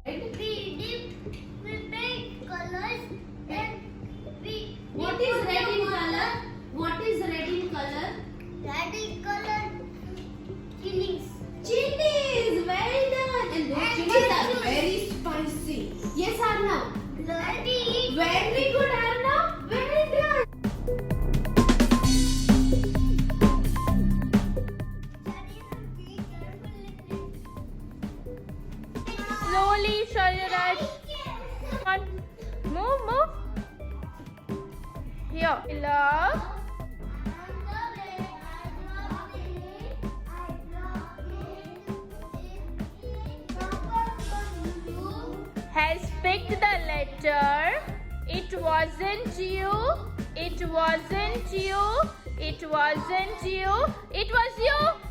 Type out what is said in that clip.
We dip with paint colors. Then we. What is red in color? What is red in color? Red in color. Chilies. Chilies. Well done. And those chilies are very spicy. Yes, Arnav. Bloody. Very good, Arnav. Well done. Slowly, Shariraj. Come on. Move. Here. Love. Has picked the letter. It wasn't you. It wasn't you. It wasn't you. It was you.